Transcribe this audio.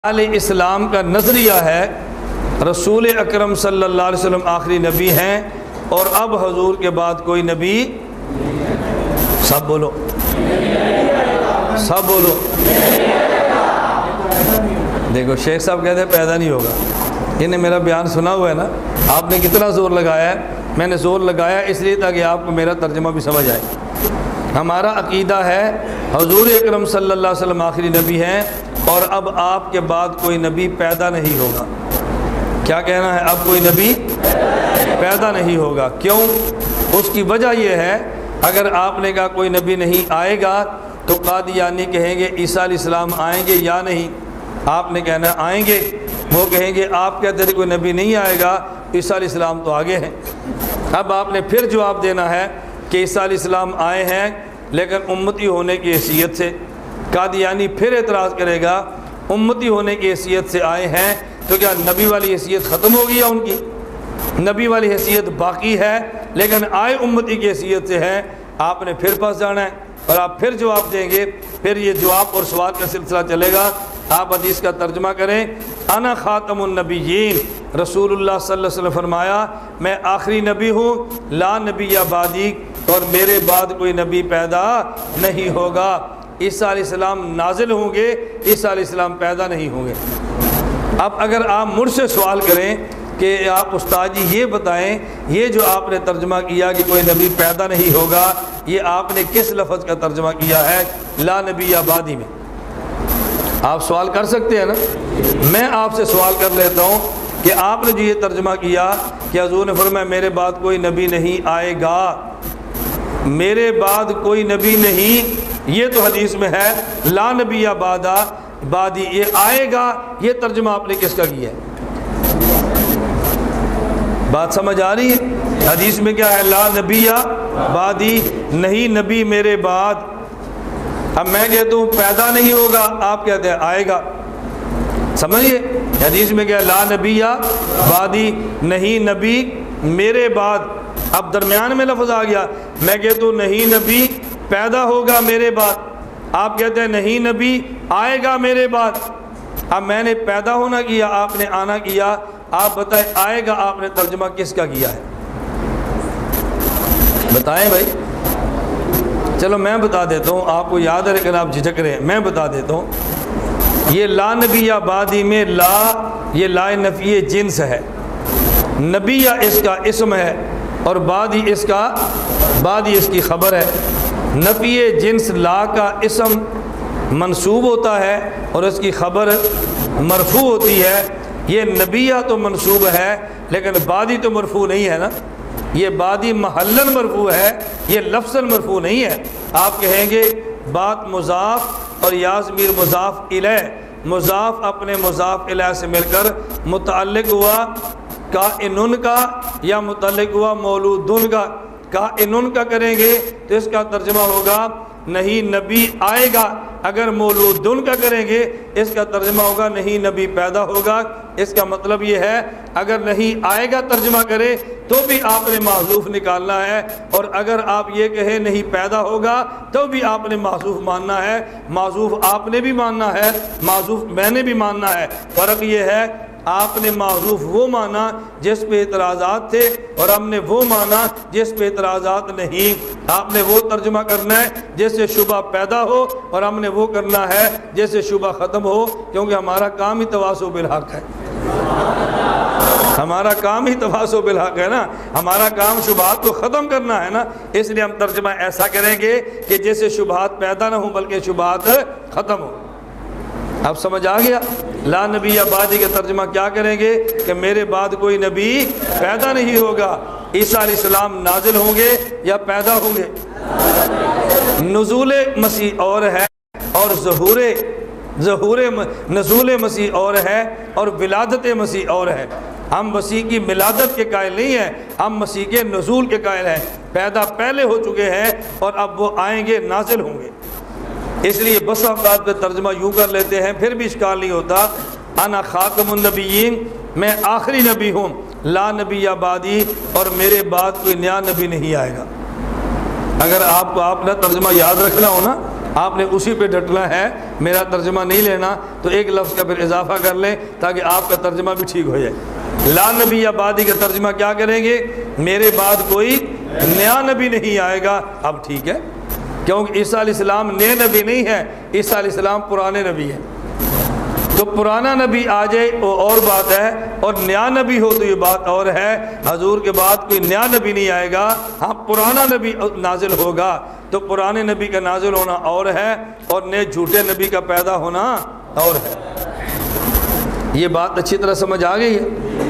اسلام کا نظریہ ہے رسول اکرم صلی اللہ علیہ وسلم آخری نبی ہیں اور اب حضور کے بعد کوئی نبی سب بولو دیکھو شیخ صاحب کہتے ہیں پیدا نہیں ہوگا. انہیں میرا بیان سنا ہوا ہے نا, آپ نے کتنا زور لگایا ہے. میں نے زور لگایا اس لیے تاکہ آپ کو میرا ترجمہ بھی سمجھ آئے. ہمارا عقیدہ ہے حضور اکرم صلی اللہ علیہ وسلم آخری نبی ہیں اور اب آپ کے بعد کوئی نبی پیدا نہیں ہوگا. کیا کہنا ہے؟ اب کوئی نبی پیدا نہیں ہوگا. کیوں؟ اس کی وجہ یہ ہے, اگر آپ نے کہا کوئی نبی نہیں آئے گا تو قادیانی کہیں گے عیسیٰ علیہ السلام آئیں گے یا نہیں. آپ نے کہنا آئیں گے, وہ کہیں گے آپ کہتے تھے کوئی نبی نہیں آئے گا, عیسیٰ علیہ السلام تو آگے ہیں. اب آپ نے پھر جواب دینا ہے کہ عیسیٰ علیہ السلام آئے ہیں لیکن امتی ہونے کی حیثیت سے. قادیانی پھر اعتراض کرے گا امتی ہونے کی حیثیت سے آئے ہیں تو کیا نبی والی حیثیت ختم ہو گئی ہے؟ ان کی نبی والی حیثیت باقی ہے لیکن آئے امتی کی حیثیت سے ہیں. آپ نے پھر پاس جانا ہے اور آپ پھر جواب دیں گے. پھر یہ جواب اور سوال کا سلسلہ چلے گا. آپ حدیث کا ترجمہ کریں, انا خاتم النبیین, رسول اللہ صلی اللہ علیہ وسلم فرمایا میں آخری نبی ہوں, لا نبی بعدی, اور میرے بعد کوئی نبی پیدا نہیں ہوگا. عیسیٰ علیہ السلام نازل ہوں گے, عیسیٰ علیہ السلام پیدا نہیں ہوں گے. اب اگر آپ مجھ سے سوال کریں کہ آپ استاد جی یہ بتائیں, یہ جو آپ نے ترجمہ کیا کہ کوئی نبی پیدا نہیں ہوگا, یہ آپ نے کس لفظ کا ترجمہ کیا ہے لا نبی بعدی میں؟ آپ سوال کر سکتے ہیں نا. میں آپ سے سوال کر لیتا ہوں کہ آپ نے جو یہ ترجمہ کیا کہ حضور نے فرمایا میرے بعد کوئی نبی نہیں آئے گا, میرے بعد کوئی نبی نہیں, یہ تو حدیث میں ہے لا نبی بعدی, یہ آئے گا, یہ ترجمہ آپ نے کس کا کیا ہے؟ بات سمجھ آ رہی ہے؟ حدیث میں کیا ہے؟ لا نبی بعدی, نہیں نبی میرے بعد. اب میں کہتا ہوں پیدا نہیں ہوگا, آپ کہتے ہیں آئے گا. سمجھئے حدیث میں کیا ہے؟ لا نبی بعدی, نہیں نبی میرے بعد. اب درمیان میں لفظ آ گیا, میں کہتا ہوں نہیں نبی پیدا ہوگا میرے بعد, آپ کہتے ہیں نہیں نبی آئے گا میرے بعد. اب میں نے پیدا ہونا کیا, آپ نے آنا کیا, آپ بتائیں آئے گا آپ نے ترجمہ کس کا کیا ہے؟ بتائیں بھائی. چلو میں بتا دیتا ہوں, آپ کو یاد ہے لیکن آپ جھجک رہے ہیں, میں بتا دیتا ہوں. یہ لا نبی بعدی میں لا, یہ لا نفی جنس ہے, نبی اس کا اسم ہے اور بعدی اس کی خبر ہے. نفی جنس لا کا اسم منصوب ہوتا ہے اور اس کی خبر مرفوع ہوتی ہے. یہ نبیہ تو منصوب ہے لیکن بعدی تو مرفوع نہیں ہے نا. یہ بعدی محلن مرفوع ہے, یہ لفظاً مرفوع نہیں ہے. آپ کہیں گے بات مضاف اور یا ضمیر مضاف الیہ, مضاف اپنے مضاف الیہ سے مل کر متعلق ہوا کائنن کا یا متعلق ہوا مولودن کا. کائنن کا کریں گے تو اس کا ترجمہ ہوگا نہیں نبی آئے گا. اگر مولودن کا کریں گے اس کا ترجمہ ہوگا نہیں نبی پیدا ہوگا. اس کا مطلب یہ ہے اگر نہیں آئے گا ترجمہ کرے تو بھی آپ نے محذوف نکالنا ہے, اور اگر آپ یہ کہیں نہیں پیدا ہوگا تو بھی آپ نے محذوف ماننا ہے. محذوف آپ نے بھی ماننا ہے, محذوف میں نے بھی ماننا ہے. فرق یہ ہے آپ نے محذوف وہ مانا جس پہ اعتراضات تھے اور ہم نے وہ مانا جس پہ اعتراضات نہیں. آپ نے وہ ترجمہ کرنا ہے جس سے شبہ پیدا ہو اور ہم نے وہ کرنا ہے جس سے شبہ ختم ہو, کیونکہ ہمارا کام ہی تواصو بالحق ہے. ہمارا کام ہی تواصو بالحق ہے نا. ہمارا کام شبہات کو ختم کرنا ہے نا. اس لیے ہم ترجمہ ایسا کریں گے کہ جس سے شبہات پیدا نہ ہوں بلکہ شبہات ختم ہو. اب سمجھ آ گیا؟ لا نبی بعدی کا ترجمہ کیا کریں گے کہ میرے بعد کوئی نبی پیدا نہیں ہوگا. عیسیٰ علیہ السلام نازل ہوں گے یا پیدا ہوں گے؟ نزول مسیح اور ہے اور نزول مسیح اور ہے اور ولادت مسیح اور ہے. ہم مسیح کی ملادت کے قائل نہیں ہیں, ہم مسیح کے نزول کے قائل ہیں. پیدا پہلے ہو چکے ہیں اور اب وہ آئیں گے, نازل ہوں گے. اس لیے بس اوقات پہ ترجمہ یوں کر لیتے ہیں پھر بھی اشکال نہیں ہوتا. انا خاتم النبیین, میں آخری نبی ہوں, لا نبی بعدی, اور میرے بعد کوئی نیا نبی نہیں آئے گا. اگر آپ کو اپنا ترجمہ یاد رکھنا ہو نا, آپ نے اسی پہ ڈٹنا ہے. میرا ترجمہ نہیں لینا تو ایک لفظ کا پھر اضافہ کر لیں تاکہ آپ کا ترجمہ بھی ٹھیک ہو جائے۔ لا نبی یا بعدی کا ترجمہ کیا کریں گے؟ میرے بعد کوئی نیا نبی نہیں آئے گا۔ اب ٹھیک ہے، کیونکہ عیسیٰ علیہ السلام نئے نبی نہیں ہے، عیسیٰ علیہ السلام پرانے نبی ہیں، تو پرانا نبی آ جائے وہ اور بات ہے، اور نیا نبی ہو تو یہ بات اور ہے۔ حضور کے بعد کوئی نیا نبی نہیں آئے گا، ہاں پرانا نبی نازل ہوگا، تو پرانے نبی کا نازل ہونا اور ہے، اور نئے جھوٹے نبی کا پیدا ہونا اور ہے۔ یہ بات اچھی طرح سمجھ آ گئی ہے؟